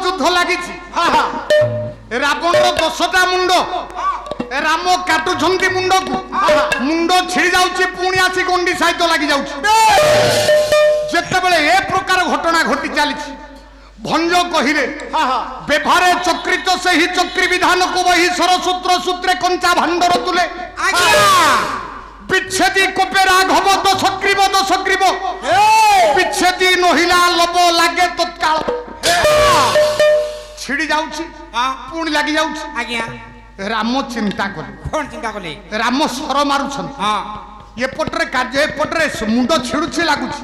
যুদ্ধ লাগিছি রাবণর 10টা মুন্ড রাম কাটুଛନ୍ତି মুন্ডକୁ ମୁଣ୍ଡ ଛିଡ଼ି ଯାଉଛି ପୁଣି ଆସି ଗଣ୍ଡି ସହିତ ଲାଗି ଯାଉଛି ଯେତେବେଳେ ଏ ପ୍ରକାର ଘଟଣା ଘଟି ଚାଲିଛି ଭଞ୍ଜ କହିଲେ ବ୍ୟବହାରେ ଚକ୍ରିତ ସେହି ଚକ୍ରି ବିଧାନକୁ ବହି ସରସୂତ୍ର ସୂତ୍ରେ କଞ୍ଚା ଭାଣ୍ଡର ତୁଲେ ବିଚ୍ଛେଦି କୋପେ ରାଘବ ଦଶଗ୍ରୀବ ବିଚ୍ଛେଦି ନହିଲା ଲବ ଲାଗେ ତତ୍କାଳ ଛିଡ଼ି ଯାଉଛି ପୁଣି ଲାଗି ଯାଉଛି ଆଜ୍ଞା ରାମ ଚିନ୍ତା କଲେ କଣ ଚିନ୍ତା କଲେ ରାମ ସର ମାରୁଛନ୍ତି ଏପଟରେ କାର୍ଯ୍ୟ ଏପଟରେ ମୁଣ୍ଡ ଛିଡୁଛି ଲାଗୁଛି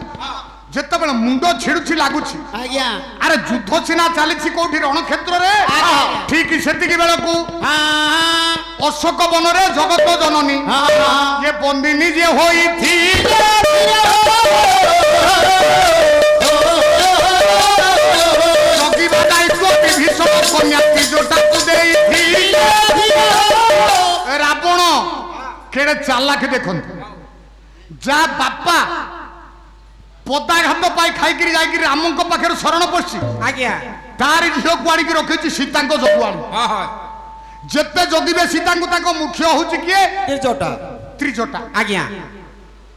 ଯେତେବେଳେ ମୁଣ୍ଡ ଛିଡୁଛି ଲାଗୁଛି ଆଜ୍ଞା ଆରେ ଯୁଦ୍ଧ ସିନା ଚାଲିଛି କୋଉଠି ରଣକ୍ଷେତ୍ରରେ ଠିକ ସେତିକି ବେଳକୁ ଅଶୋକ ବନରେ ଜଗତ ଜନନୀ ଏ ବନ୍ଦିନୀ ଯେ ହୋଇଥିଲେ ଜଗିବା ଦାୟିତ୍ୱ ବିଭୀଷଣ କନ୍ୟା ତ୍ରିଜଟାକୁ ଦେଇଥିଲେ ରାବଣ କେଡ଼େ ଚାଲାକ ଦେଖନ୍ତୁ ଯା ବାପା ପଦାଘାତ ପାଇ ଖାଇକିରି ଯାଇକି ରାମଙ୍କ ପାଖରେ ଶରଣ ପଶିଛି ଆଜ୍ଞା ତାରି ଝିଅକୁ ଆଣିକି ରଖିଛି ସୀତାଙ୍କ ଜଗୁଆଳି ଯେତେ ଜଗିବେ ସୀତାଙ୍କୁ ତାଙ୍କ ମୁଖ୍ୟ ହଉଛି କିଏ ତ୍ରିଜଟା ଆଜ୍ଞା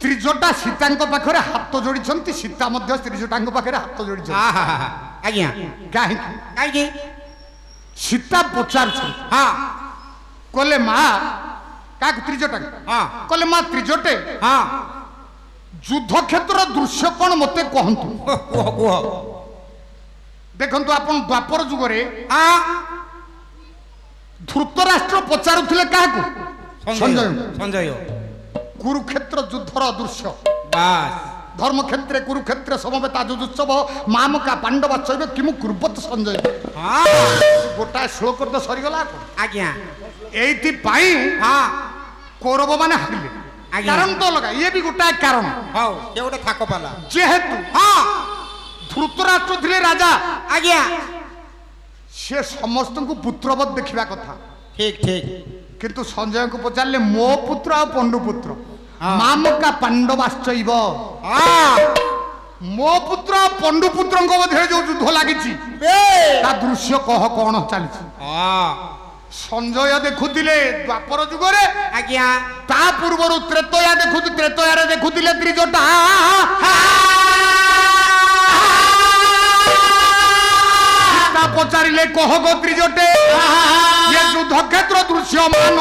ତ୍ରିଜଟା ସୀତାଙ୍କ ପାଖରେ ହାତ ଯୋଡ଼ିଛନ୍ତି ସୀତା ମଧ୍ୟ ତ୍ରିଜଟାଙ୍କ ପାଖରେ ହାତ ଯୋଡ଼ିଛନ୍ତି ଆଜ୍ଞା କାହିଁକି କାହିଁକି ସୀତା ପଚାରୁଛନ୍ତି କହିଲେ ମା କାହାକୁ ତ୍ରିଜଟା କହିଲେ ମା ତ୍ରିଜଟେ ଯୁଦ୍ଧ କ୍ଷେତ୍ର ଦୃଶ୍ୟ କଣ ମତେ କହନ୍ତୁ କୁହ ଦେଖନ୍ତୁ ଆପଣ ଦ୍ୱାପର ଯୁଗରେ ଧୃତରାଷ୍ଟ୍ର ପଚାରୁଥିଲେ କାହାକୁ ସଞ୍ଜୟ କୁରୁକ୍ଷେତ୍ର ଯୁଦ୍ଧର ଦୃଶ୍ୟ ବାସ୍ ଧର୍ମକ୍ଷେତ୍ରେ କୁରୁକ୍ଷେତ୍ର ସମବେତା ଯୁଯୁତ୍ସବ ମାମକା ପାଣ୍ଡବ ଶୈବ କିମୁ କୁର୍ବତ ସଞ୍ଜୟ ଗୋଟାଏ ଶ୍ଲୋକରେ ତ ସରିଗଲା ଆଜ୍ଞା ଏଇଥିପାଇଁ କୌରବ ମାନେ ହାରିଲେ କାରଣ ତ ଅଲଗା ଇଏ ବି ଗୋଟାଏ କାରଣ ସେ ଗୋଟେ ଥାକ ପାଲା ଯେହେତୁ ଧୃତରାଷ୍ଟ୍ର ଥିଲେ ରାଜା ଆଜ୍ଞା ସେ ସମସ୍ତଙ୍କୁ ପୁତ୍ରବତ ଦେଖିବା କଥା ଠିକ ଠିକ କିନ୍ତୁ ସଞ୍ଜୟଙ୍କୁ ପଚାରିଲେ ମୋ ପୁତ୍ର ଆଉ ପଣ୍ଡୁ ପୁତ୍ର ମାମକା ପାଣ୍ଡବାଶ୍ଚୈବ ମୋ ପୁତ୍ର ଆଉ ପଣ୍ଡୁ ପୁତ୍ରଙ୍କ ମଧ୍ୟରେ ଯୋଉ ଯୁଦ୍ଧ ଲାଗିଛି ତା ଦୃଶ୍ୟ କହ କଣ ଚାଲିଛି ସଞ୍ଜୟ ଦେଖୁଥିଲେ ଦ୍ୱାପର ଯୁଗରେ ଆଜ୍ଞା ତା ପୂର୍ବରୁ ତ୍ରେତୟାରେ ଦେଖୁଥିଲେ ତ୍ରିଜଟା ପଚାରିଲେ କହ ଗୋ ତ୍ରିଜଟେ ଏ ଯୁଦ୍ଧ କ୍ଷେତ୍ର ଦୃଶ୍ୟମାନ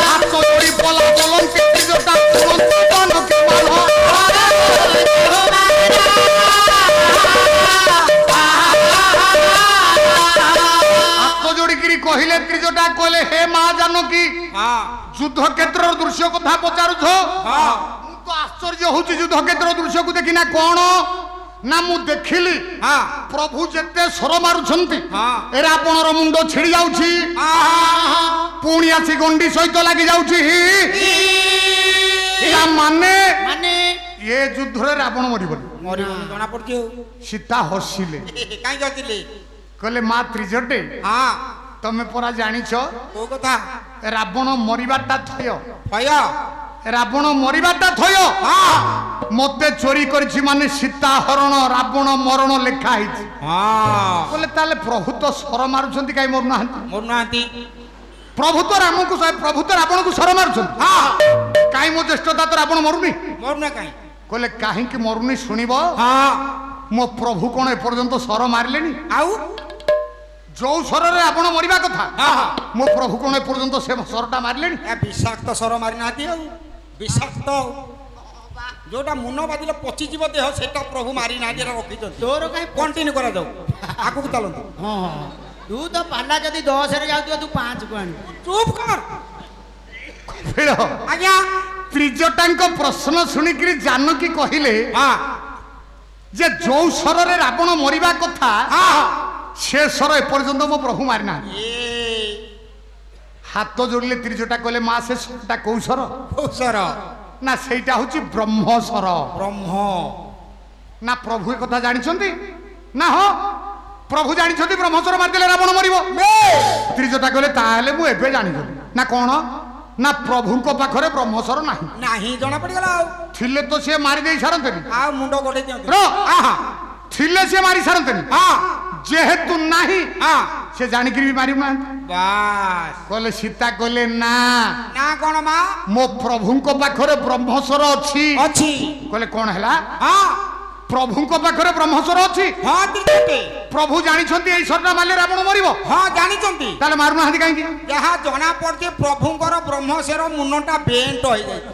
ହାତ ଯୋଡ଼ି ପଲା ବୋଲନ୍ତି ତ୍ରିଜଟା କହିଲେ ତ୍ରିଜଟା କହିଲେ ହେ ମା ଜାନକୀ ଯୁଦ୍ଧ କ୍ଷେତ୍ରର ଦୃଶ୍ୟ କଥା ପଚାରୁଛ ମୁଁ ତ ଆଶ୍ଚର୍ଯ୍ୟ ହଉଛି ଯୁଦ୍ଧ କ୍ଷେତ୍ର ଦୃଶ୍ୟକୁ ଦେଖିନା କଣ ନା ମୁଁ ଦେଖିଲି ପ୍ରଭୁ ଯେତେ ସ୍ୱର ମାରୁଛନ୍ତି ରାବଣର ମୁଣ୍ଡ ଛିଡ଼ି ଯାଉଛି ପୁଣି ଆସି ଗଣ୍ଡି ସହିତ ଲାଗି ଯାଉଛି ମାନେ ଏ ଯୁଦ୍ଧରେ ରାବଣ ମରିବନି ଜଣା ପଡୁଛି ସୀତା ହସିଲେ କାହିଁକି ହସିଲେ କହିଲେ ମା ତ୍ରିଜଟେ ତମେ ପରା ଜାଣିଛ କୋଉ କଥା ରାବଣ ମରିବାଟା ଥୟ ଭୟ ରାବଣ ମରିବାଟା ଥୟ ମତେ ଚୋରି କରିଛି ମାନେ ସୀତା ହରଣ ରାବଣ ମରଣ ଲେଖା ହେଇଛି କହିଲେ ତାହେଲେ ପ୍ରଭୁ ତ ସ୍ୱର ମାରୁଛନ୍ତି କାହିଁ ମରୁନାହାନ୍ତି ପ୍ରଭୁ ତ ରାବଣକୁ ସ୍ୱର ମାରୁଛନ୍ତି କାହିଁ ମୋ ଜ୍ୟେଷ୍ଠତା ତ ରାବଣ ମରୁନା କାହିଁ କହିଲେ କାହିଁକି ମରୁନି ଶୁଣିବ ମୋ ପ୍ରଭୁ କଣ ଏପର୍ଯ୍ୟନ୍ତ ସ୍ୱର ମାରିଲେନି ଆଉ ଯୋଉ ସ୍ୱରରେ ରାବଣ ମରିବା କଥା ମୋ ପ୍ରଭୁ କଣ ଏପର୍ଯ୍ୟନ୍ତ ସେ ସ୍ୱରଟା ମାରିଲେଣି ବିଷାକ୍ତ ସ୍ୱର ମାରିନାହାନ୍ତି ଆଉ ବିଷାକ୍ତ ଯୋଉଟା ମୁନ ବାଜିଲେ ପଚିଯିବ ଦେହ ସେଟା ପ୍ରଭୁ ମାରିନାହାନ୍ତି ରଖିଛନ୍ତି ତୋର କାହିଁ କଣ୍ଟିନ୍ୟୁ କରାଯାଉ ଆଗକୁ ଚାଲନ୍ତୁ ତୁ ତ ପାଲା ଯଦି 10ରେ ଯାଉଥିବ ତୁ 5କୁ ଆଣିବୁ ଚୁପ୍ କର ଆଜ୍ଞା ତ୍ରିଜଟାଙ୍କ ପ୍ରଶ୍ନ ଶୁଣିକିରି ଜାନକୀ କହିଲେ ଯେ ଯୋଉ ସ୍ୱରରେ ରାବଣ ମରିବା କଥା ସେ ସ୍ୱର ଏପର୍ଯ୍ୟନ୍ତ ମୋ ପ୍ରଭୁ ମାରିନାହାନ୍ତି ହାତ ଯୋଡ଼ିଲେ ତ୍ରିଜଟା କହିଲେ ମା ସେ ସ୍ୱରଟା କୋଉ ସ୍ୱର ନା ସେଇଟା ହଉଛି ବ୍ରହ୍ମ ସ୍ୱର ନା ପ୍ରଭୁ ଏ କଥା ଜାଣିଛନ୍ତି ନା ପ୍ରଭୁ ଜାଣିଛନ୍ତି ବ୍ରହ୍ମସ୍ୱର ମାରିଦେଲେ ରାବଣ ମରିବ ତ୍ରିଜଟା କହିଲେ ତାହେଲେ ମୁଁ ଏବେ ଜାଣିଥିଲି ନା କଣ ନା ପ୍ରଭୁଙ୍କ ପାଖରେ ବ୍ରହ୍ମସର ନାହିଁ। ନାହିଁ ଜଣା ପଡିଗଲା ଆଉ ଥିଲେ ତ ସିଏ ମାରି ଦେଇ ସାରନ୍ତେନି। ଆଉ ମୁଣ୍ଡ ଗୋଡେଇ ଦିଅନ୍ତି। ଆହା ଥିଲେ ସିଏ ମାରି ସାରନ୍ତେନି। ହଁ ଯେହେତୁ ନାହିଁ ହଁ ସେ ଜାଣିକିରି ବି ମାରିନାହାନ୍ତି। ବାସ୍ କହିଲେ ସୀତା କହିଲେ ନା ନା କଣ ମା ମୋ ପ୍ରଭୁଙ୍କ ପାଖରେ ବ୍ରହ୍ମସର ଅଛି। ଅଛି କହିଲେ କଣ ହେଲା? ହଁ ପ୍ରଭୁଙ୍କ ପାଖରେ ବ୍ରହ୍ମସର ଅଛି। ହଁ ଦିଦି ପ୍ରଭୁ ଜାଣିଛନ୍ତି ଏଇ ସରଟା ମାରିଲେ ରାବଣ ମରିବ। ହଁ ଜାଣିଛନ୍ତି ତାହେଲେ ମାରୁନାହାନ୍ତି କାହିଁକି? ଯାହା ଜଣା ପଡୁଛି ପ୍ରଭୁଙ୍କର ବ୍ରହ୍ମଶର ମୁନଟା ବେଣ୍ଟ ହେଇଯାଇଛି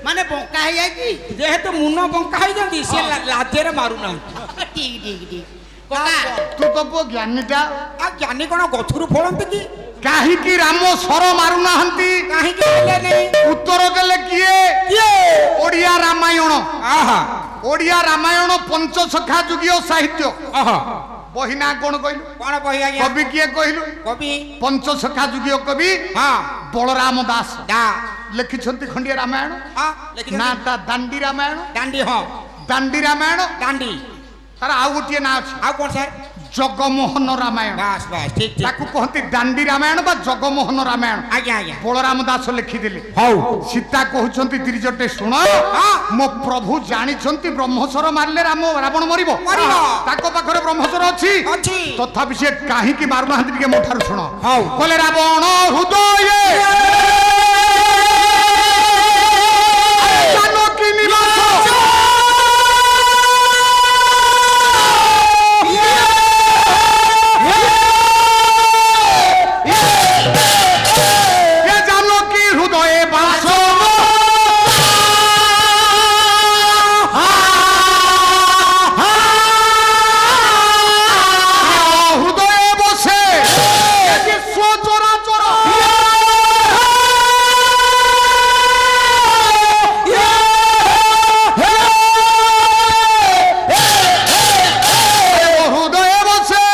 ମାନେ ବଙ୍କା ହେଇଯାଇଛି। ଯେହେତୁ ମୁନ ବଙ୍କା ହେଇଛନ୍ତି ସେ ଲାଜରେ ମାରୁନାହାନ୍ତି। ଠିକ ଠିକ ଠିକ କକା ତୁ ତ ପୁଅ ଜ୍ଞାନୀଟା। ଆଉ ଜ୍ଞାନୀ କଣ ଗଛରୁ ଫଳନ୍ତି କି? କାହିଁକି ରାମ ସର ମାରୁନାହାନ୍ତି? କାହିଁକି ହେଲେ ନେଇ ଉତ୍ତର ଦେଲେ କିଏ? କିଏ? ଓଡ଼ିଆ ରାମାୟଣ। ଆହା ଓଡ଼ିଆ ରାମାୟଣ ପଞ୍ଚସଖା ଯୁଗୀୟ ସାହିତ୍ୟ। ଆହା ବହି ନା କଣ କହିଲୁ? କଣ ବହି ଆଜ୍ଞା? କବି କିଏ କହିଲୁ? କବି ପଞ୍ଚସଖା ଯୁଗୀୟ କବି ହଁ ବଳରାମ ଦାସ ଦା ଲେଖିଛନ୍ତି ଖଣ୍ଡିଏ ରାମାୟଣ। ହଁ ନା ଲେଖିଛନ୍ତି ତା ଦାଣ୍ଡି ରାମାୟଣ। ଦାଣ୍ଡି ହଁ ଦାଣ୍ଡି ରାମାୟଣ। ଦାଣ୍ଡି ତାର ଆଉ ଗୋଟିଏ ନାଁ ଅଛି ଆଉ କଣ ସାର୍? ଜଗମୋହନ ରାମାୟଣ। ବାସ୍ ବାସ୍ ଠିକ ଠିକ ତାକୁ କହନ୍ତି ଦାଣ୍ଡି ରାମାୟଣ ବା ଜଗମୋହନ ରାମାୟଣ। ଆଜ୍ଞା ଆଜ୍ଞା ବଳରାମ ଦାସ ଲେଖିଥିଲେ। ହଉ ସୀତା କହୁଛନ୍ତି ତିରିଜଟେ ଶୁଣ ମୋ ପ୍ରଭୁ ଜାଣିଛନ୍ତି ବ୍ରହ୍ମସର ମାରିଲେ ରାବଣ ମରିବ। ମରିବ। ତାଙ୍କ ପାଖରେ ବ୍ରହ୍ମସର ଅଛି। ଅଛି ତଥାପି ସେ କାହିଁକି ମାରୁନାହାନ୍ତି ଟିକେ ମୋ ଠାରୁ ଶୁଣ। ହଉ କହିଲେ ରାବଣ ହୃଦୟ ଜାନକୀ ନିବାସ জানকী হৃদয়ে বাস হৃদয়ে বসে বিশ্ব চরাচর হৃদয়ে বসে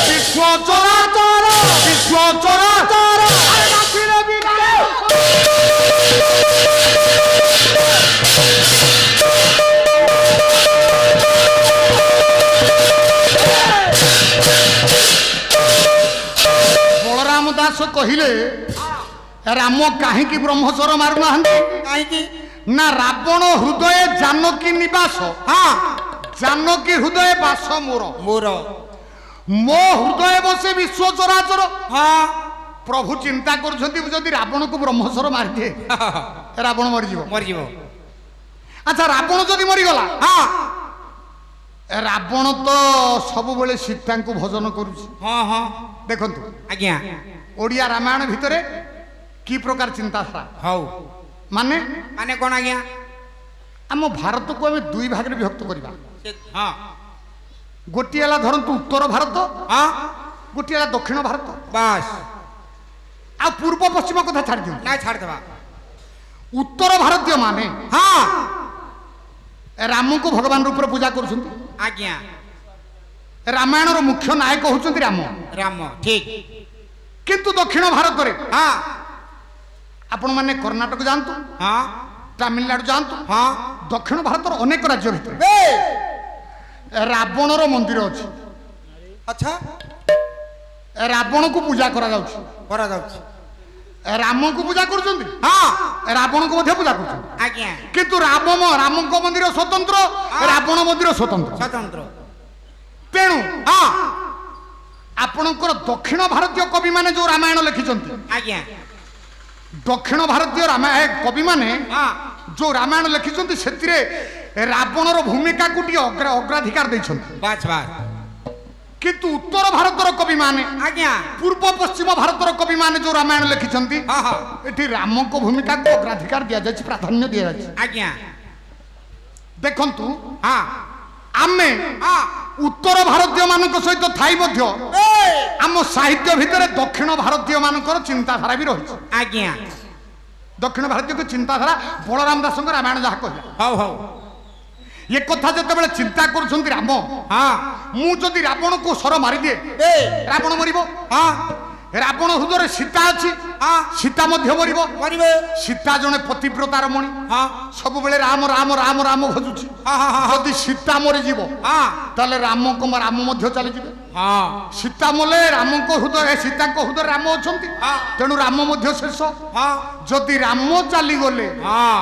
বিশ্ব চরাচর বিশ্ব চরাচর ବଳରାମ ଦାସ କହିଲେ ରାମ କାହିଁକି ବ୍ରହ୍ମସର ମାରୁନାହାନ୍ତି? କାହିଁକି? ନା ରାବଣ ହୃଦୟ ଜାନକୀ ନିବାସ। ହଁ ଜାନକୀ ହୃଦୟ ବାସ ମୋର। ମୋର ମୋ ହୃଦୟ ବସେ ବିଶ୍ୱ ଚରାଚର। ହଁ ପ୍ରଭୁ ଚିନ୍ତା କରୁଛନ୍ତି ଯଦି ରାବଣକୁ ବ୍ରହ୍ମସର ମାରିଦିଏ ରାବଣ ମରିଯିବ। ମରିଯିବ। ଆଚ୍ଛା ରାବଣ ଯଦି ମରିଗଲା ହଁ ରାବଣ ତ ସବୁବେଳେ ସୀତାଙ୍କୁ ଭଜନ କରୁଛି। ହଁ ହଁ ଦେଖନ୍ତୁ ଆଜ୍ଞା ଓଡ଼ିଆ ରାମାୟଣ ଭିତରେ କି ପ୍ରକାର ଚିନ୍ତାଧାରା। ହଉ ମାନେ ମାନେ କଣ ଆଜ୍ଞା? ଆମ ଭାରତକୁ ଆମେ ଦୁଇ ଭାଗରେ ବିଭକ୍ତ କରିବା। ହଁ ଗୋଟିଏ ହେଲା ଧରନ୍ତୁ ଉତ୍ତର ଭାରତ, ହଁ ଗୋଟିଏ ହେଲା ଦକ୍ଷିଣ ଭାରତ। ବାସ୍ ଆଉ ପୂର୍ବ ପଶ୍ଚିମ କଥା ଛାଡ଼ି ଦିଅନ୍ତୁ। ନାଇଁ ଛାଡ଼ିଦେବା। ଉତ୍ତର ଭାରତୀୟ ମାନେ ହଁ ରାମଙ୍କୁ ଭଗବାନ ରୂପରେ ପୂଜା କରୁଛନ୍ତି। ଆଜ୍ଞା ରାମାୟଣର ମୁଖ୍ୟ ନାୟକ ହଉଛନ୍ତି ରାମ। ରାମ ଠିକ। କିନ୍ତୁ ଦକ୍ଷିଣ ଭାରତରେ ହଁ ଆପଣମାନେ କର୍ଣ୍ଣାଟକ ଯାଆନ୍ତୁ, ହଁ ତାମିଲନାଡୁ ଯାଆନ୍ତୁ, ହଁ ଦକ୍ଷିଣ ଭାରତର ଅନେକ ରାଜ୍ୟ ଭିତରେ ବେ ରାବଣର ମନ୍ଦିର ଅଛି। ଆଚ୍ଛା ରାବଣକୁ ପୂଜା କରାଯାଉଛି। କରାଯାଉଛି। ରାମଙ୍କୁ ପୂଜା କରୁଛନ୍ତି, ହଁ ରାବଣକୁ ମଧ୍ୟ ପୂଜା କରୁଛନ୍ତି। ଆଜ୍ଞା କିନ୍ତୁ ରାମଙ୍କ ମନ୍ଦିର ସ୍ୱତନ୍ତ୍ର, ରାବଣ ମନ୍ଦିର ସ୍ୱତନ୍ତ୍ର। ସ୍ୱତନ୍ତ୍ର। ତେଣୁ ହଁ ଆପଣଙ୍କର ଦକ୍ଷିଣ ଭାରତୀୟ କବିମାନେ ଯୋଉ ରାମାୟଣ ଲେଖିଛନ୍ତି, ଆଜ୍ଞା ଦକ୍ଷିଣ ଭାରତୀୟ କବିମାନେ ହଁ ଯୋଉ ରାମାୟଣ ଲେଖିଛନ୍ତି ସେଥିରେ ରାବଣର ଭୂମିକାକୁ ଟିକେ ଅଗ୍ରାଧିକାର ଦେଇଛନ୍ତି। ବାସ୍ ବାସ୍। କିନ୍ତୁ ଉତ୍ତର ଭାରତର କବିମାନେ, ଆଜ୍ଞା ପୂର୍ବ ପଶ୍ଚିମ ଭାରତର କବିମାନେ ଯୋଉ ରାମାୟଣ ଲେଖିଛନ୍ତି ହଁ ହଁ ଏଠି ରାମଙ୍କ ଭୂମିକାକୁ ଅଗ୍ରାଧିକାର ଦିଆଯାଇଛି, ପ୍ରାଧାନ୍ୟ ଦିଆଯାଇଛି। ଆଜ୍ଞା ଦେଖନ୍ତୁ ହଁ ଆମେ ହଁ ଉତ୍ତର ଭାରତୀୟ ମାନଙ୍କ ସହିତ ଥାଇ ମଧ୍ୟ ଆମ ସାହିତ୍ୟ ଭିତରେ ଦକ୍ଷିଣ ଭାରତୀୟ ମାନଙ୍କର ଚିନ୍ତାଧାରା ବି ରହିଛି। ଆଜ୍ଞା ଦକ୍ଷିଣ ଭାରତୀୟ ଚିନ୍ତାଧାରା ବଳରାମ ଦାସଙ୍କ ରାମାୟଣ ଯାହା କହିଲା। ହଉ ହଉ ଏ କଥା ଯେତେବେଳେ ଚିନ୍ତା କରୁଛନ୍ତି ରାମ, ହଁ ମୁଁ ଯଦି ରାବଣକୁ ସର ମାରିଦିଏ ରାବଣ ମରିବ। ହଁ ରାବଣ ହୃଦୟରେ ସୀତା ଅଛି, হ্যাঁ সীতা মধ্য মরিব মরিবে সীতা জনে পতিব্রতা রমণী হ্যাঁ ସବୁବେଳେ ରାମ ରାମ ରାମ ରାମ ଖୋଜୁଛି হ্যাঁ হ্যাঁ ଯଦି ସୀତା ମରିଯିବ হ্যাঁ ତାହେଲେ ରାମ ମଧ୍ୟ ଚାଲିଯିବେ হ্যাঁ ସୀତା ମଲେ ରାମଙ୍କ ହୃଦୟ ସୀତାଙ୍କ ହୃଦୟରେ ରାମ ଅଛନ୍ତି হ্যাঁ ତେଣୁ ରାମ ମଧ୍ୟ ଶେଷ হ্যাঁ ଯଦି ରାମ ଚାଲିଗଲେ হ্যাঁ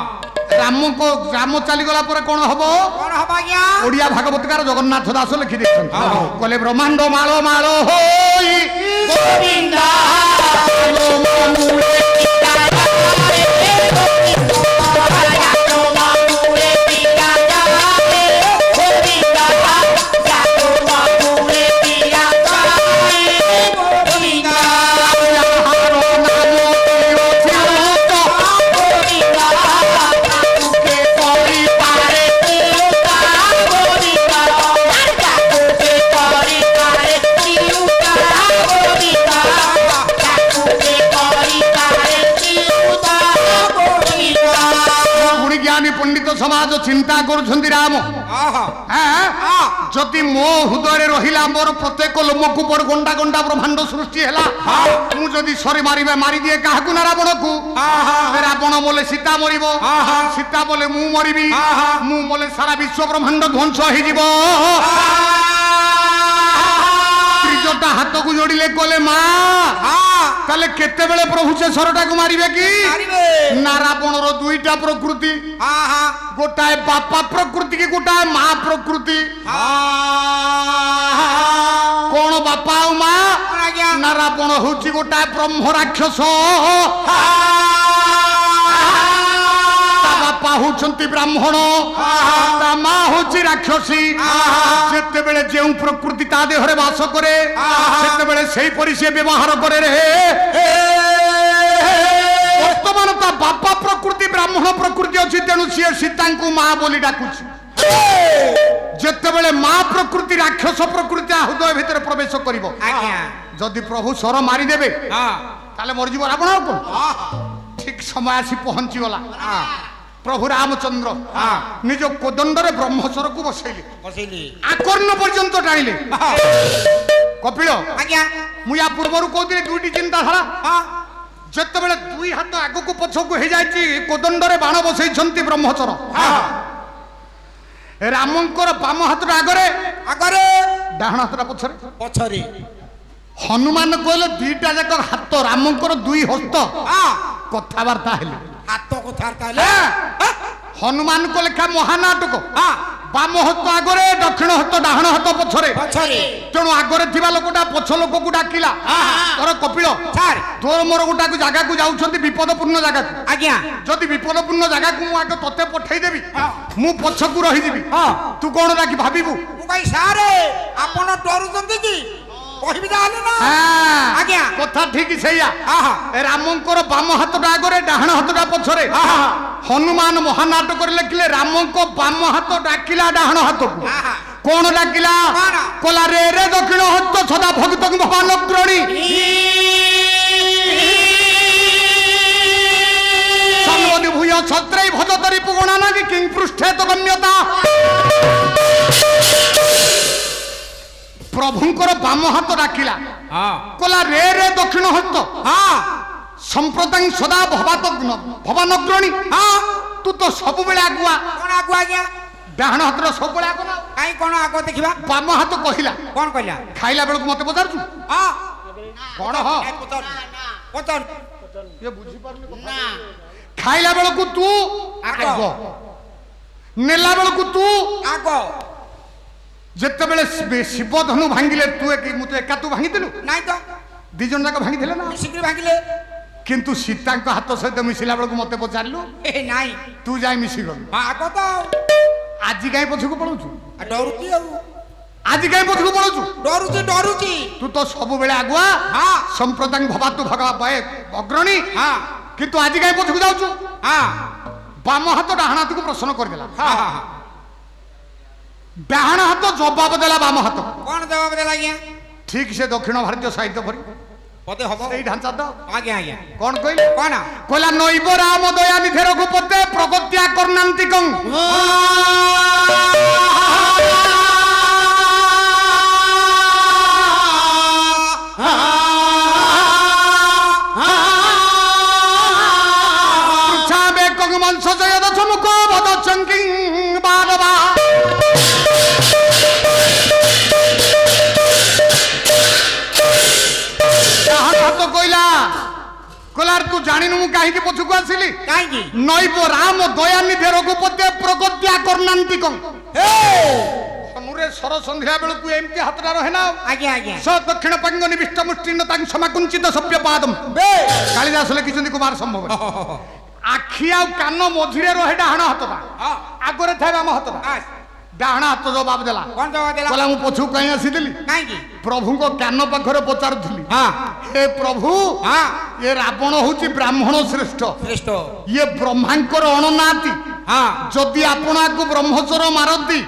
ରାମ ଚାଲିଗଲା ପରେ କଣ ହବ কোন হবা আজ্ঞা ଓଡ଼ିଆ ଭାଗବତକାର ଜଗନ୍ନାଥ ଦାସ ଲେଖି ଦେଇଛନ୍ତି ହଁ। କହିଲେ ବ୍ରହ୍ମାଣ୍ଡ ମାଳ ମାଳ ହୋଇ ଗୋବିନ୍ଦା ପଣ୍ଡିତ ସମାଜ ଚିନ୍ତା କରୁଛନ୍ତି ରାମ ଯଦି ମୋ ହୃଦୟରେ ରହିଲା ମୋର ପ୍ରତ୍ୟେକ ଲୋମକୂପର ଗଣ୍ଡା ଗଣ୍ଡା ବ୍ରହ୍ମାଣ୍ଡ ସୃଷ୍ଟି ହେଲା ମୁଁ ଯଦି ସରି ମାରିଦିଏ କାହାକୁ ନା ରାବଣକୁ ରାବଣ ବୋଲେ ସୀତା ମରିବ ସୀତା ବୋଲେ ମୁଁ ମରିବି ମୁଁ ବୋଲେ ସାରା ବିଶ୍ୱ ବ୍ରହ୍ମାଣ୍ଡ ଧ୍ୱଂସ ହେଇଯିବ ତ୍ରିଜଟା ହାତକୁ ଯୋଡ଼ିଲେ କଲେ ମା তাহলে কেতেবেলে প্রভু সে সরটাকে মারিবে কি না রাবণর দুইটা প্রকৃতি গোটায় বাপা প্রকৃতি কি গোটায় মা প্রকৃতি কোন বাপা ও মা না রাবণ হচ্ছে গোটায় ব্রহ্ম রাক্ষস বাপা হচ্ছন্তি ব্রাহ্মণ তা মা হচ্ছে রাক্ষসী যেতেবেলে যে প্রকৃতি তা দেহরে বাস করে সেতেবেলে সেইপরি সে ব্যবহার করে রে বর্তমান তা বাপা প্রকৃতি ব্রাহ্মণ প্রকৃতি অছি তেণু সে সীতাঙ্কু মা বলি ডাকুছি যেতেবেলে মা প্রকৃতি রাক্ষস প্রকৃতি হৃদয় ভিতরে প্রবেশ করিব যদি প্রভু সর মারিদেবে তাহলে মরিଯିব রাবণ ঠিক সময় আসি পৌঁছিগলা প্রভু রামচন্দ্র নিজ কোদণ্ডরে ব্রহ্মচরକୁ বসাইলে আকর্ণ পর্যন্ত টাইলে কপিল মু ইয়া পূর্বরু কହୁଥିଲି দুইটি চিন্তাধারা যেତେବେଳେ দুই হাত আগুকু পছকু হয়ে যাইছি কোদণ্ডরে বাণ বসাইଛନ୍ତି ব্রহ্মচর রামଙ୍କର বাম হাতটা আগরে আগরে ডাহাণ হাতটা পছরে পছরে হনুমান কইলে দুইটা যাক হাত রামଙ୍କର দুই হস্ত কথাবার্তা হেলে হাত কথাবার্তা হেলে হনুমান কো লেখা মহানাটক বাম হস্ত আগরে দক্ষিণ হস্ত ডাহাণ হাত পছরে পছরে তেণু আগরে থিবা লোকটা পছ লোকକୁ ডাকিলা তোর কপিল স্যার তোর মোর গোটাକୁ জায়গাକୁ যাଉଛନ୍ତି বিপদপূর্ণ জায়গাକୁ আজ্ঞা যদি বিপদপূর্ণ জায়গাକୁ মু আগে তোতে পঠাই দেবি মু পছকু রহি যাবি তু কোন রাখি ভাবিবু মু কই সারে আপন ডরুଛନ୍ତି কি কহিবি তাহলে না আজ্ঞা কথা ঠিক সেইয়া রামଙ୍କର বাম হাতটা আগরে ডাহাণ হাতটা পছরে হনুমান মহানাটকরে লেখিলে রামଙ୍କ বাম হাত ডাকিলা ডাহাণ হাতକୁ কোন ডাকিলা কলা রে রে দক্ষিণ হস্ত সদা ভক্ত ভবান অগ্রণী সর্বদি ভূয় ছত্রৈ ভজতরি পুগণা নাগি কিং পৃষ্ঠে তো গম্যতা প্রভুঙ্কর বাম হাত ডাকিলা কলা রে রে দক্ষিণ হস্ত সম্প্রদায় সদা ভবানগ্রণী তু তো ସବୁବେଳେ আগুয়া কোন আগুয়া আজ্ঞা ডাহাণ হাতর ସବୁବେଳେ আগ না কাই কোন আগ দেখিবা বাম হাত কহিলা কোন কহিলা খাইলা বেলକୁ মতে পচারছু কোন হ পচন এ বুঝি পারলি কথা খাইলা বেলକୁ তু আগ নেলা বেলକୁ তু আগ যেতেবেলে শিব ধনু ভাঙ্গিলে তু মু তো একা তু ভাঙ্গিদেলু নাই তো দুই জন যাক ভাঙ্গিদেলে না মিশিকি ভাঙ্গিলে কিন্তু সীতাঙ্ক হাত সহিত মিশিলা বেলକୁ মতে পচারিলু এ নাই তু যাই মিশি গল আগ তো আজি কাই পছকু পড়ুছু ডরুছি আজি কাই পছকু পড়ুছু ডরুছি ডরুছি তু তো সবুবেলে আগুয়া সম্প্রদায় ভবাতু ভগবা বয়ে অগ্রণী কিন্তু আজি কাই পছকু যাউছু বাম হাত ডাহাণ হাতକୁ প্রশ্ন କରିদেলা ডাহাণ হাত জবাব দেলা বাম হাত কোন জবাব দেলা আজ্ঞা ঠিক সে দক্ষিণ ভারতীয় সাহিত্য পরি পদে হব এই ঢাঞ্চা তো আজ্ঞা আজ্ঞা কোন কইলে কোন কইলা নৈব রাম দয়া নিধে রঘুপতে প্রগত্যা করনান্তিকং ଜାଣିନୁ ମୁଁ କାହିଁକି ପଛକୁ ଆସିଲି କାହିଁକି ନଇବ ରାମ ଦୟାନିଧି ରଘୁପତି ପ୍ରଗତ୍ୟା କରୁନାହାନ୍ତି କଣ ହନୁରେ ସର ସନ୍ଧ୍ୟା ବେଳକୁ ଏମିତି ହାତଟା ରହେ ନା ଆଜ୍ଞା ଆଜ୍ଞା ସ ଦକ୍ଷିଣ ପାଙ୍ଗ ନିବିଷ୍ଟ ମୁଷ୍ଟିନ ତାଙ୍କ ସମାକୁଞ୍ଚିତ ସଭ୍ୟ ପାଦମ୍ କାଳିଦାସ ଲେଖିଛନ୍ତି କୁମାର ସମ୍ଭବ ଆଖି ଆଉ କାନ ମଝିରେ ରହେ ଡାହାଣ ହାତଟା ଆଗରେ ଥାଏ ଆମ ହାତଟା ଡାହାଣ ହାତ ଜବାବ ଦେଲା କଣ ଜବାବ ଦେଲା କହିଲା ମୁଁ ପଛକୁ କାହିଁ ଆସିଥିଲି କାହିଁକି ପ୍ରଭୁଙ୍କ କାନ ପାଖରେ ପଚାରୁଥିଲି ହେ ପ୍ରଭୁ ଏ ରାବଣ ହଉଛି ବ୍ରାହ୍ମଣ ଶ୍ରେଷ୍ଠ ଶ୍ରେଷ୍ଠ ଇଏ ବ୍ରହ୍ମାଙ୍କର ଅଣନାହାନ୍ତି ଯଦି ଆପଣ ଆକୁ ବ୍ରହ୍ମଚର ମାରନ୍ତି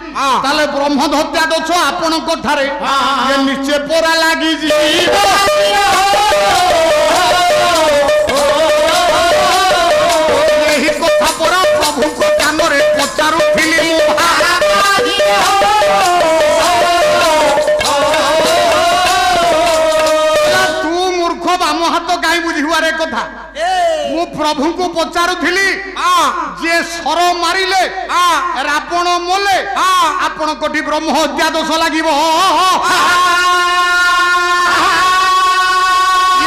ତାହେଲେ ବ୍ରହ୍ମହତ୍ୟା ଦୋଷ ଆପଣଙ୍କ ଠାରେ ଇଏ ନିଶ୍ଚୟ ପରା ଲାଗିଯିବ ଏହି କଥା ପରା ପ୍ରଭୁଙ୍କ କାନରେ ପଚାରୁଥିଲି ମୁଁ ତୁ ମୂର୍ଖ ବାମ ହାତ କାହିଁ ବୁଝିବାରେ କଥା ମୁଁ ପ୍ରଭୁଙ୍କୁ ପଚାରୁଥିଲି ଯିଏ ସର ମାରିଲେ ରାବଣ ମଲେ ଆପଣଙ୍କଠି ବ୍ରହ୍ମ ହତ୍ୟା ଦୋଷ ଲାଗିବ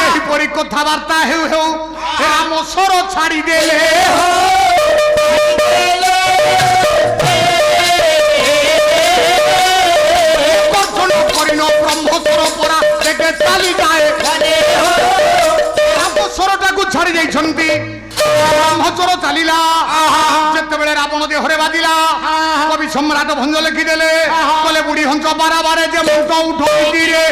ଏହିପରି କଥାବାର୍ତ୍ତା ହେଉ ହେଉ ରାମ ସର ଛାଡ଼ିଦେଲେ କରିନ ବ୍ରହ୍ମସର ପରା ଦେଖେ ଚାଲି ଯାଏ ରାମସରଟାକୁ ଛାଡ଼ି ଯାଇଛନ୍ତି ବ୍ରହ୍ମଚର ଚାଲିଲା ଯେତେବେଳେ ରାବଣ ଦେହରେ ବାଜିଲା କବି ସମ୍ରାଟ ଭଞ୍ଜ ଲେଖିଦେଲେ କହିଲେ ବୁଢୀ ହଂସ ବାରାବାରେ ଯେ ମୁଣ୍ଡ ଉଠୋଇରେ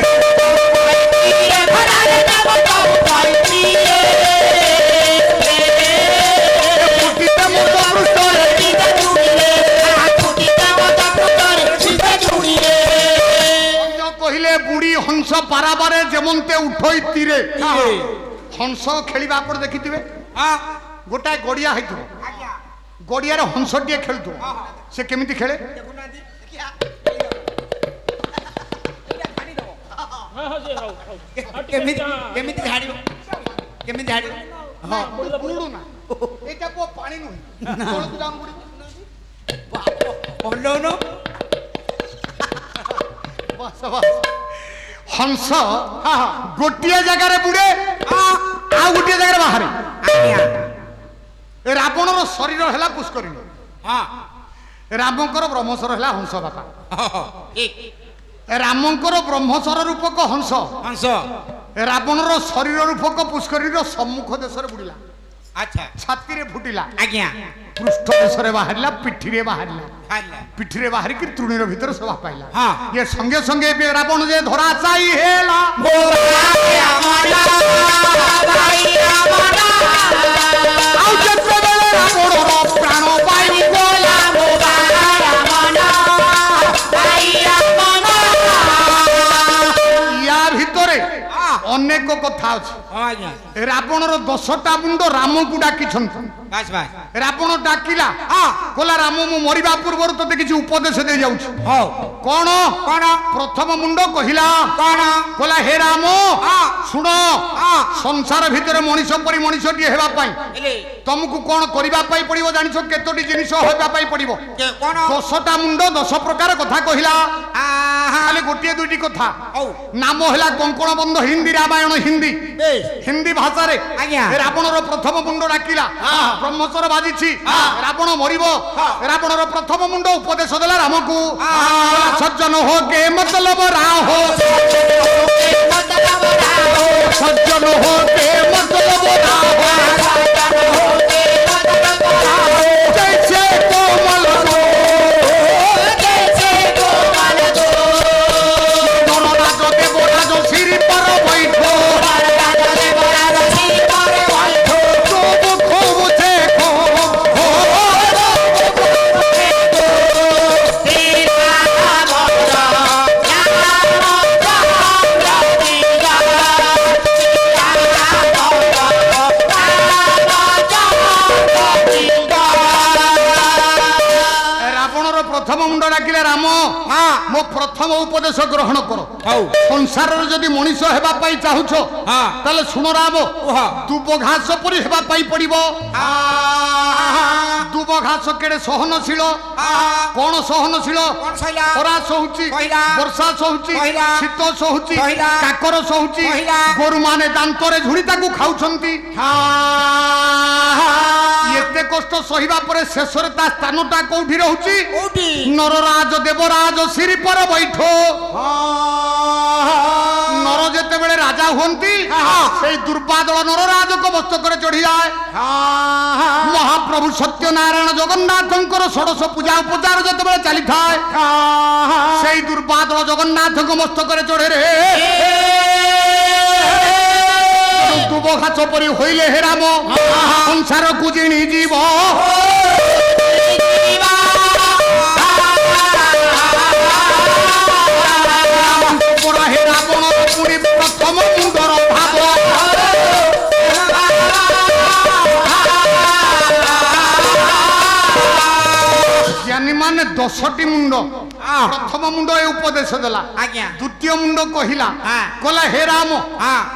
କହିଲେ ବୁଢୀ ହଂସ ପାରାବାରେ ଯେମନ୍ତେ ଉଠୋଇ ତୀରେ ହଂସ ଖେଳିବା ଆପଣ ଦେଖିଥିବେ ଗୋଟାଏ ଗଡିଆ ହେଇଥିବ ଗଡିଆରେ ହଂସଟିଏ ଖେଳୁଥିବ ସେ କେମିତି ଖେଳେ କେମିତି ଝାଡ଼ିବ କେମିତି ଝାଡ଼ିବ ବୁଡୁନା ଏଇଟା ପୁଅ ପାଣି ନୁହେଁ ତଳକୁ ଯାଉନ ଓହ୍ଲଉନ ହଂସ ଗୋଟିଏ ଜାଗାରେ ବୁଡେ ଆଉ ଗୋଟିଏ ଜାଗାରେ ବାହାରେ ରାବଣର ଶରୀର ହେଲା ପୁଷ୍କରିଣୀ ରାମଙ୍କର ବ୍ରହ୍ମସର ହେଲା ହଂସ ବାପା ରାମଙ୍କର ବ୍ରହ୍ମସର ରୂପକ ହଂସ ହଂସ ରାବଣର ଶରୀର ରୂପକ ପୁଷ୍କରିଣୀର ସମ୍ମୁଖ ଦେଶରେ ବୁଡ଼ିଲା ଆଚ୍ଛା ଛାତିରେ ଫୁଟିଲା ଆଜ୍ଞା ପୃଷ୍ଠ ଦେଶରେ ବାହାରିଲା ପିଠିରେ ବାହାରିଲା ପିଠିରେ ବାହାରିକି ତୃଣୀର ଭିତରେ ଶୋଭା ପାଇଲା ଇଏ ସଙ୍ଗେ ସଙ୍ଗେ ରାବଣ ଯେ ଧରା ଚାଇ ହେଲା ଆଉ ଯେତେବେଳେ ରାବଣର ପ୍ରାଣ ପାଇ ୟା ଭିତରେ ଅନେକ କଥା ଅଛି ରାବଣର 10ଟା ମୁଣ୍ଡ ରାମକୁ ଡାକିଛନ୍ତି ରାବଣ ଡାକିଲା କହିଲା ରାମ ମୁଁ ମରିବା ପୂର୍ବରୁ ତତେ କିଛି ଉପଦେଶ ଦେଇ ଯାଉଛି କଣ କଣ ପ୍ରଥମ ମୁଣ୍ଡ କହିଲା କଣ କହିଲା ହେ ରାମ ଶୁଣ ସଂସାର ଭିତରେ ମଣିଷ ପରି ମଣିଷଟିଏ ହେବା ପାଇଁ ତମକୁ କଣ କରିବା ପାଇଁ ପଡିବ ଜାଣିଛ କେତୋଟି ଜିନିଷ ହେବା ପାଇଁ ପଡିବ 10ଟା ମୁଣ୍ଡ 10 ପ୍ରକାର କଥା କହିଲା ଖାଲି ଗୋଟିଏ ଦୁଇଟି କଥା ନାମ ହେଲା କଙ୍କଣ ବନ୍ଧ ହିନ୍ଦୀ ରାମାୟଣ ହିନ୍ଦୀ ହିନ୍ଦୀ ଭାଷାରେ ରାବଣର ପ୍ରଥମ ମୁଣ୍ଡ ଡାକିଲା ବ୍ରହ୍ମଚର ବାଜିଛି ରାବଣ ମରିବ ରାବଣର ପ୍ରଥମ ମୁଣ୍ଡ ଉପଦେଶ ଦେଲା ରାମକୁ ସଜ୍ଜନ ହୋ କେ ମତଲବ ରାହୋ ସଜ୍ଜନ ହୋ କେ ମତଲବ ରାହୋ जैसे कोमल दो दोनों राजो देवो राजो सिर पर बैठो खूब खूब देखो প্রথম মুন্ড ডাকিলে রাম মো প্রথম উপদেশ গ্রহণ কর সংসারের যদি মଣିষ হেবা পাই চাহুছ তাহলে শুণ রাম দুব ঘাস পরি হেবা পাই পড়িব দুব ঘাস কেড়ে সহনশীল কোন সহনশীল খরা সহুচি বর্ষা সহুচি শীত সহুচি কাকর সহুচি গরু মানে দান্তরে ঝুড়ি তাକୁ খাଉଛନ୍ତି এতে কষ্ট সহিবা পরে শেষরে তা স্থানটা কোউঠি রহুচি নররাজ দেবরাজ সিঁড়ি পরে বৈঠ নর যেতেবেলে রাজা হুঁতি সেই দুর্বাদল নররাজক মস্তকরে চড়ি যায় মহাপ্রভু সত্যনারায়ণ জগন্নাথঙ্কর ষোড়শ পূজা উপচার যেতেবেলে চালি থাকে সেই দুর্বাদল জগন্নাথঙ্ক মস্তকরে চড়ে রে দুব ঘাস পরি হইলে হে রাম সংসার কুজিণী জীব হে রাবণ পুরী প্রথম মুন্ডর ভাব জ্ঞানী মানে 10টি মুন্ড প্রথম মুন্ড এ উপদেশ দেলা দ্বিতীয় মুন্ড কহিলা কলা হে রাম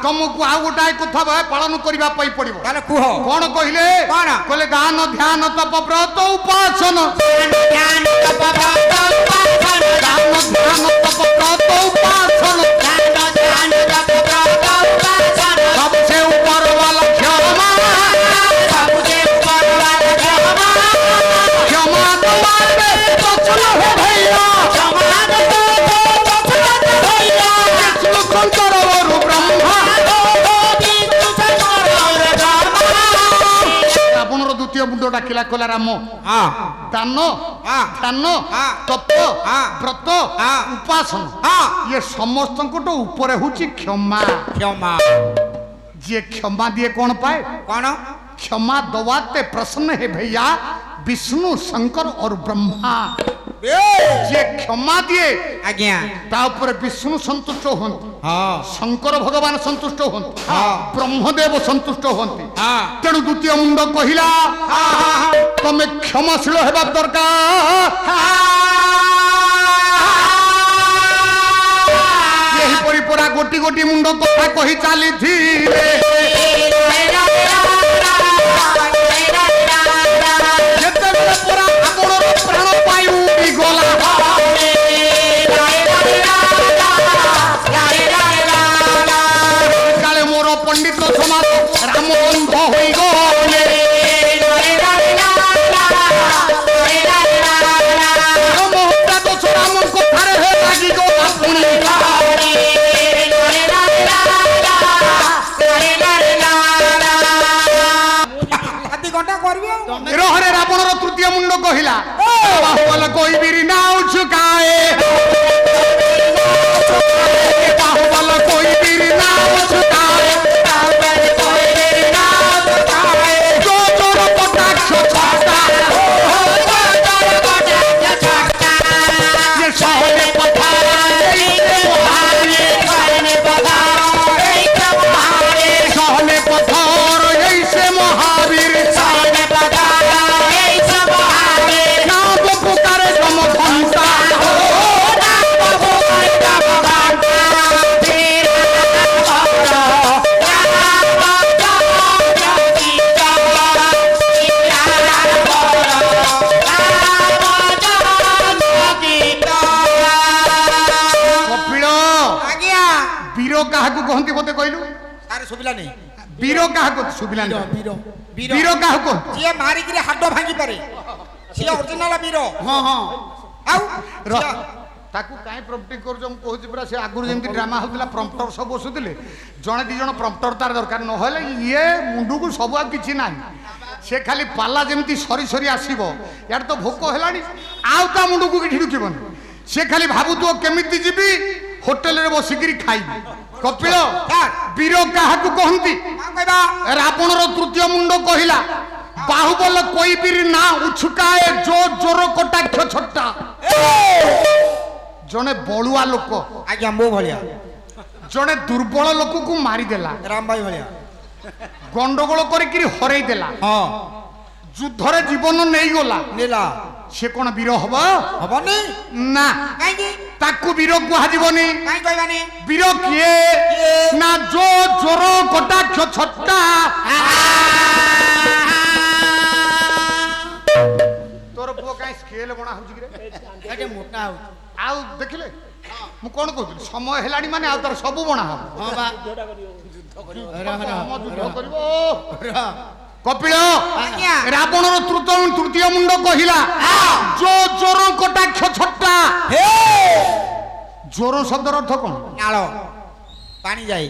তমকু আউ গোটাଏ কথা পালন করিবা পাই পড়িব কোন কহিলে কলে দান ধ্যান তপ ব্রত উপাসন দান ধ্যান তপ ব্রত উপাসন सबसे ऊपर वाला क्षमा क्षमा तुम्हारे बचन है भैया विष्णु शंकर और ब्रह्मा रावणर द्वितीय मुंड डाकिला कला राम दान ध्यान तप व्रत उपासन ये समस्त ऊपर हूँ क्षमा क्षमा जे क्षमा दिए कौन पाए कौन क्षमा दवाते प्रसन्न है भैया विष्णु शंकर और ब्रह्मा जे क्षमा दिए आज्ञा ता ऊपर विष्णु संतुष्ट होंती शंकर भगवान संतुष्ट होंती ब्रह्मदेव संतुष्ट होंती तेणु द्वितीय मुंड कहिला तमे क्षमाशील हेबा दरकार यही परिपरा गोटी गोटी मुंड कथा कहि चाली धीरे जेतेबेले पुरा आपणर प्राण पायु गला काले मोर पंडित समाज राम अंध होई गले मोहता दोष राम कथारे हे लागी गला पुणी रहरे रावणर तृतीय मुंड कहिला बाहुबल कोई बिरी नाउ झुकाए बाहुबल कोई बिरी नाउ झुकाए जो जोर कटाक्ष छाता ये सहने पठार सहने पठार ऐसे महावीर काहाकू कहंती मते कहलु सारे सुबिला नहीं वीर काहाकू सुबिला नहीं वीर काहाकू जे मारी के हाडो भांगी पारे से ओरिजिनल वीर हां हां आउ ताकू काई प्रॉपर्टी कर जो कहूची पूरा से आगुर जेमती ड्रामा होतला प्रॉम्प्टर सब बसुतले जणे दी जण प्रॉम्प्टर तार दरकार न होले ये मुंडू को सब आ किछि नाही से खाली पाला जेमती सरी सरी आसीबो यार तो भोक हेलानी आउ ता मुंडू को किठी ढुकिबन से खाली भाबु तो केमिति जीबी होटल रे बसिकिरी खाइबी कपिल वीर काहाकू कहंती रावणर तृतीय मुंड कहिला बाहुबल कोई बीर ना उछुकाए जो जोर कटाक्ष छट्टा जने बळुआ लोक आज्ञा मो भलिया जने दुर्बल लोक को मारी देला राम भाई भलिया गंडगोल करिकिरी हरई देला हां युद्ध रे जीवन नहीं गला नेला সে কোন বীর হব হবনি না কাইকি তাকু বীর কুহাଯିবনি কাই কইবানি বীর কিয়ে না জো জোর কটাক্ষ ছট্টা তোর পুଅ কাଇଁ ସ୍କେଲ ବଣା ହଉଛି କିରେ ଏଟେ ମୋଟା ହଉଛି ଆଉ ଦେଖିଲେ ମୁଁ କଣ କହୁଥିଲି ସମୟ ହେଲାଣି ମାନେ ଆଉ ତାର ସବୁ ବଣା ହବ ହଁ ବା ସମ ଯୁଦ୍ଧ କରିବ କପିଳ ଆଜ୍ଞା ରାବଣର ତୃତୀୟ ମୁଣ୍ଡ କହିଲା ଜୋ ଜୋର କଟାକ୍ଷ ଛଟ୍ଟା ଜୋର ଶବ୍ଦର ଅର୍ଥ କଣ ନାଳ ପାଣି ଯାଏ